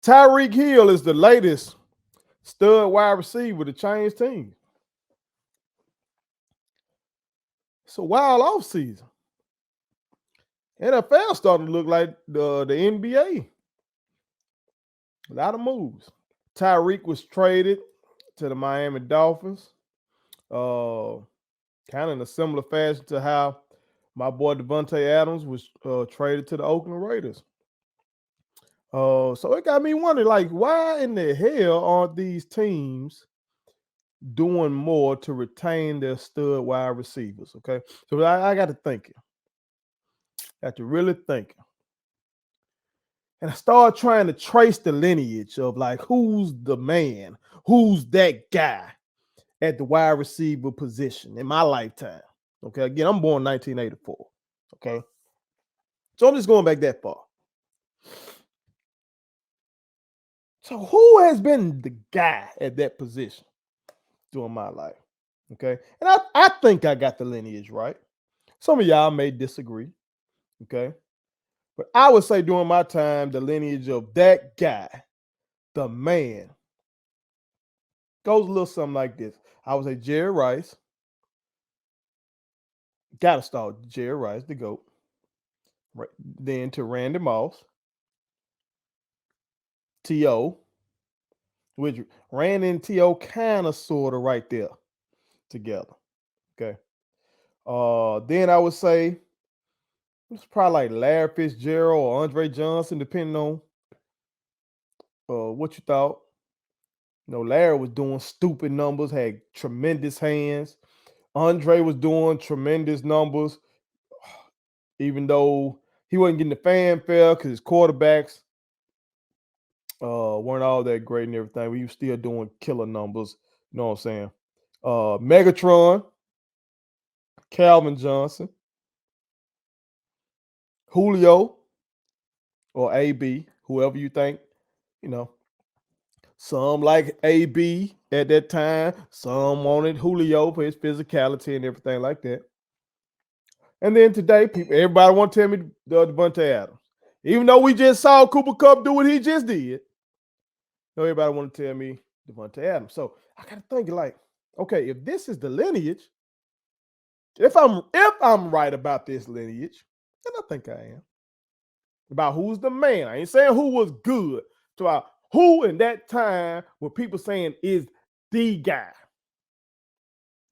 Tyreek Hill is the latest stud wide receiver to change teams. It's a wild offseason. NFL starting to look like the NBA. A lot of moves. Tyreek was traded to the Miami Dolphins. Kind of in a similar fashion to how my boy Devontae Adams was traded to the Oakland Raiders. So it got me wondering, like, why in the hell aren't these teams doing more to retain their stud wide receivers? Okay, so I got to think. Got to really think. And I started trying to trace the lineage of like who's the man, who's that guy at the wide receiver position in my lifetime. Okay, again, I'm born 1984. Okay, so I'm just going back that far. So who has been the guy at that position during my life? Okay, and I think I got the lineage right. Some of y'all may disagree. Okay, but I would say during my time, the lineage of that guy, the man, goes a little something like this. I would say Jerry Rice. Gotta start Jerry Rice, the GOAT. Right. Then to Randy Moss, T.O., which Randy and T.O. kind of sort of right there together. Okay. Then I would say it's probably like Larry Fitzgerald or Andre Johnson, depending on what you thought. You know, Larry was doing stupid numbers, had tremendous hands. Andre was doing tremendous numbers, even though he wasn't getting the fanfare because his quarterbacks weren't all that great and everything. But he was still doing killer numbers. You know what I'm saying? Megatron, Calvin Johnson, Julio, or AB, whoever you think, you know. Some like AB at that time. Some wanted Julio for his physicality and everything like that. And then today, everybody want to tell me Devontae Adams. Even though we just saw Cooper Kupp do what he just did, everybody want to tell me Devontae Adams. So I got to think like, okay, if this is the lineage, if I'm right about this lineage, and I think I am, about who's the man. I ain't saying who was good. To about who in that time were people saying is the guy.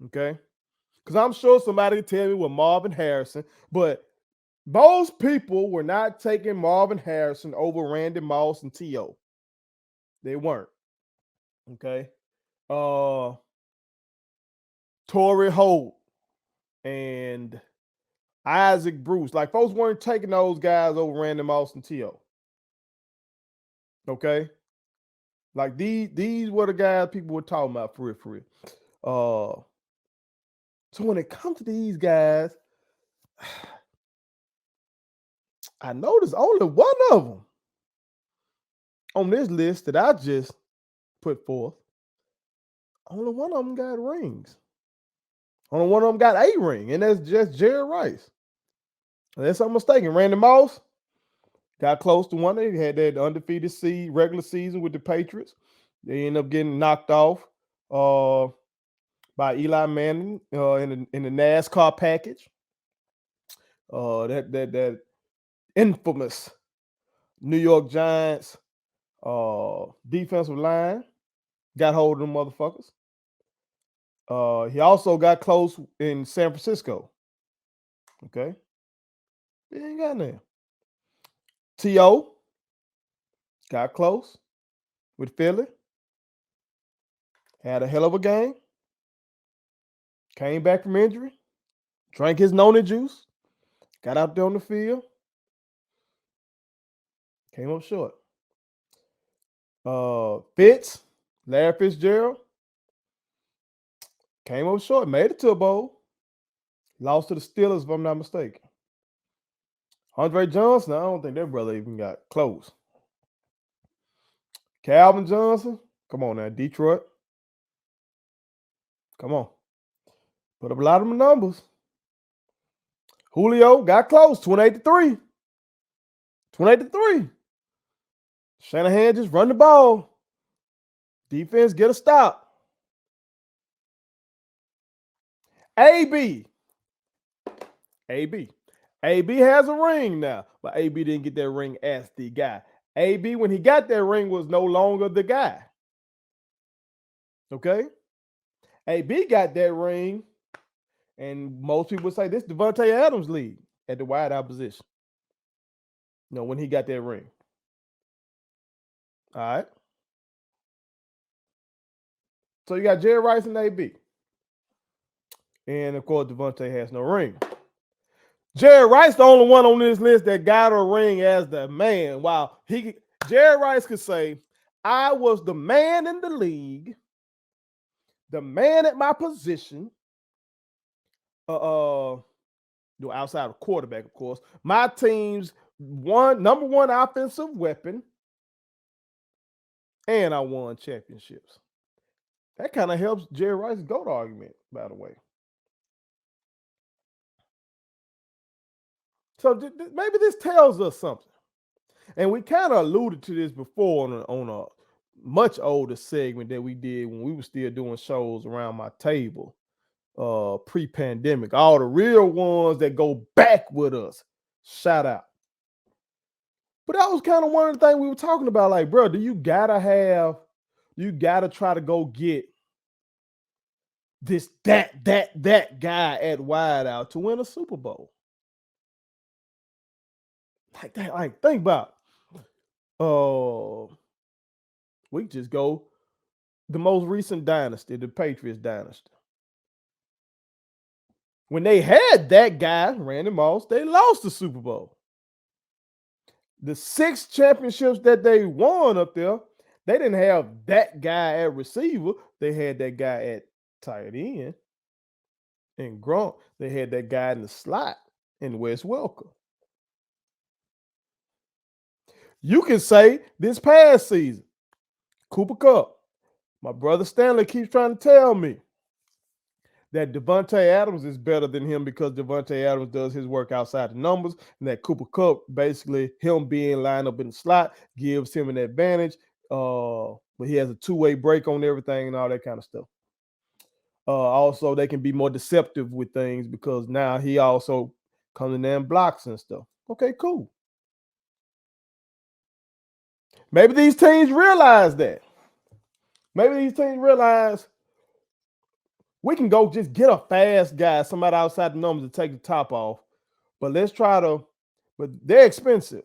Okay. Because I'm sure somebody could tell me with Marvin Harrison, but most people were not taking Marvin Harrison over Randy Moss and T.O. They weren't. Okay. Torrey Holt and Isaac Bruce. Like, folks weren't taking those guys over Randy Moss and T.O. Okay. Like these were the guys people were talking about for real. So when it comes to these guys, I noticed only one of them on this list that I just put forth. Only one of them got rings. Only one of them got a ring, and that's just Jerry Rice. Unless I'm mistaken, Randy Moss got close to one. They had that undefeated regular season with the Patriots. They ended up getting knocked off by Eli Manning in the NASCAR package. That infamous New York Giants defensive line got hold of them motherfuckers. He also got close in San Francisco. Okay. He ain't got there. T.O. got close with Philly. Had a hell of a game. Came back from injury. Drank his noni juice. Got out there on the field. Came up short. Larry Fitzgerald, came up short. Made it to a bowl. Lost to the Steelers, if I'm not mistaken. Andre Johnson, I don't think that brother even got close. Calvin Johnson, come on now, Detroit. Come on. Put up a lot of numbers. Julio got close, 28-3. 28-3. Shanahan just run the ball. Defense get a stop. AB. AB. AB has a ring now, but AB didn't get that ring as the guy. AB, when he got that ring, was no longer the guy. Okay? AB got that ring, and most people say this Devontae Adams league at the wideout position. When he got that ring. All right. So you got Jerry Rice and AB. And of course, Devontae has no ring. Jerry Rice, the only one on this list that got a ring as the man. Wow. Jerry Rice could say, I was the man in the league, the man at my position. Outside of quarterback, of course. My team's number one offensive weapon. And I won championships. That kind of helps Jerry Rice's GOAT argument, by the way. So maybe this tells us something. And we kind of alluded to this before on a much older segment that we did when we were still doing shows around my table pre-pandemic. All the real ones that go back with us. Shout out. But that was kind of one of the things we were talking about. Like, bro, you gotta try to go get that guy at wideout to win a Super Bowl. Like that, like think about we just go the most recent dynasty, the Patriots dynasty. When they had that guy, Randy Moss, they lost the Super Bowl. The 6 championships that they won up there, they didn't have that guy at receiver. They had that guy at tight end and Gronk. They had that guy in the slot in Wes Welker. You can say this past season, Cooper Kupp. My brother Stanley keeps trying to tell me that Devontae Adams is better than him because Devontae Adams does his work outside the numbers, and that Cooper Kupp, basically him being lined up in the slot, gives him an advantage. But he has a two-way break on everything and all that kind of stuff. Also, they can be more deceptive with things because now he also comes in there and blocks and stuff. Okay, cool. Maybe these teams realize that. Maybe these teams realize we can go just get a fast guy, somebody outside the numbers to take the top off. But but they're expensive.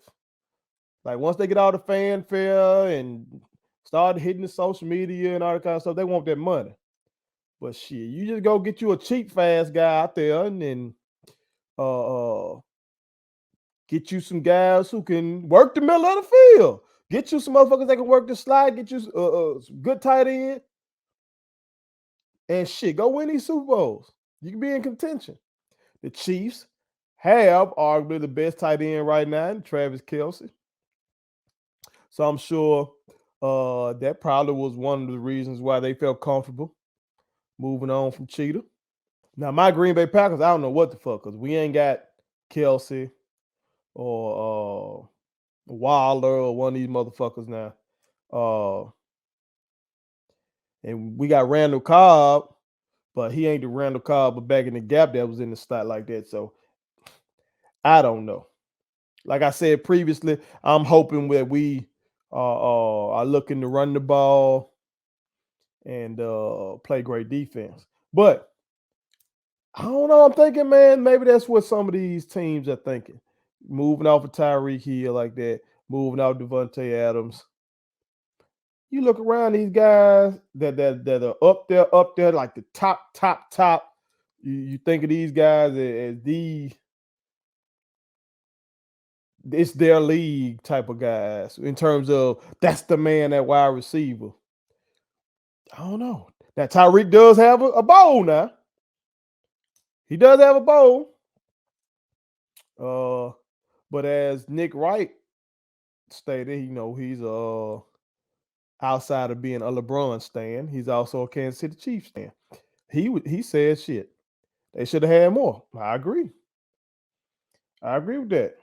Like once they get all the fanfare and start hitting the social media and all that kind of stuff, they want that money. But shit, you just go get you a cheap fast guy out there and then get you some guys who can work the middle of the field. Get you some motherfuckers that can work the slide. Get you some good tight end. And shit, go win these Super Bowls. You can be in contention. The Chiefs have arguably the best tight end right now, Travis Kelce. So I'm sure that probably was one of the reasons why they felt comfortable moving on from Cheetah. Now, my Green Bay Packers, I don't know what the fuck, because we ain't got Kelce or Wilder or one of these motherfuckers now. And we got Randall Cobb, but he ain't the Randall Cobb, but back in the gap that was in the slot like that. So I don't know. Like I said previously, I'm hoping that we are looking to run the ball and play great defense. But I don't know. I'm thinking, man, maybe that's what some of these teams are thinking. Moving off of Tyreek Hill like that, moving off Devontae Adams. You look around these guys that are up there, like the top. You think of these guys as it's their league type of guys in terms of that's the man at wide receiver. I don't know. Now Tyreek does have a bowl now. He does have a bowl. But as Nick Wright stated, he's outside of being a LeBron stan, he's also a Kansas City Chiefs stan. He said shit. They should have had more. I agree. I agree with that.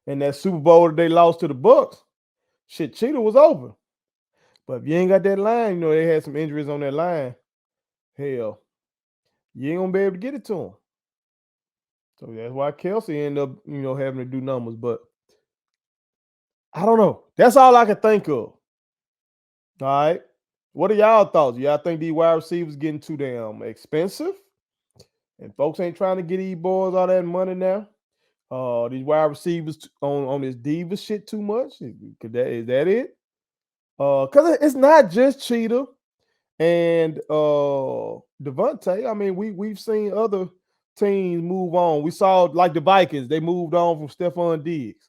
in that Super Bowl that they lost to the Bucks, shit, Cheetah was open. But if you ain't got that line, you know, they had some injuries on that line. Hell, you ain't gonna be able to get it to him. So that's why Kelsey ended up, you know, having to do numbers. But I don't know. That's all I can think of. All right. What are y'all thoughts? Y'all think these wide receivers getting too damn expensive? And folks ain't trying to get these boys all that money now. These wide receivers on this diva shit too much. Is that it? Because it's not just Cheetah and Devontae. I mean, we've seen other teams move on. We saw like the Vikings, they moved on from Stephon Diggs.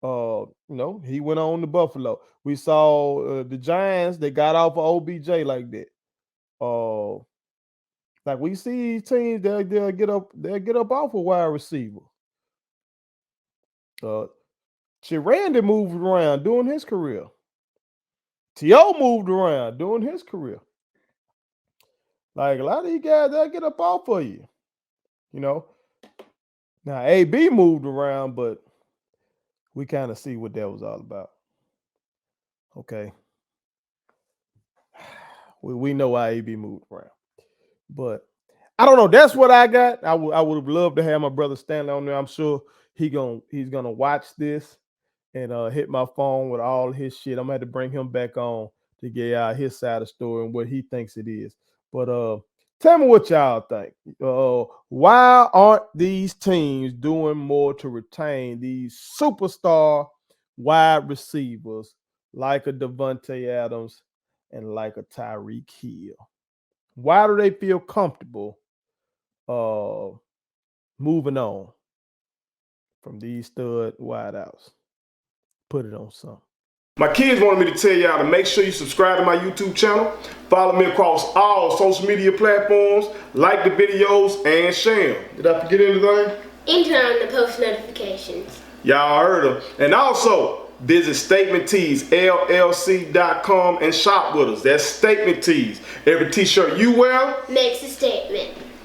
You know, he went on to Buffalo. We saw the Giants, they got off of OBJ like that. Like we see teams they'll get up off a wide receiver. Randy moved around during his career. T.O. moved around during his career. Like a lot of these guys, they'll get up off of you. You know. Now AB moved around, but we kind of see what that was all about. Okay. We know why AB moved around. But I don't know. That's what I got. I would have loved to have my brother Stanley on there. I'm sure he's gonna watch this and hit my phone with all his shit. I'm gonna have to bring him back on to get out his side of the story and what he thinks it is. But tell me what y'all think. Why aren't these teams doing more to retain these superstar wide receivers like a Devontae Adams and like a Tyreek Hill? Why do they feel comfortable moving on from these stud wideouts? Put it on some. My kids wanted me to tell y'all to make sure you subscribe to my YouTube channel, follow me across all social media platforms, like the videos, and share them. Did I forget anything? And turn on the post notifications. Y'all heard them. And also, visit statementteesllc.com and shop with us. That's Statement Tees. Every t-shirt you wear makes a statement.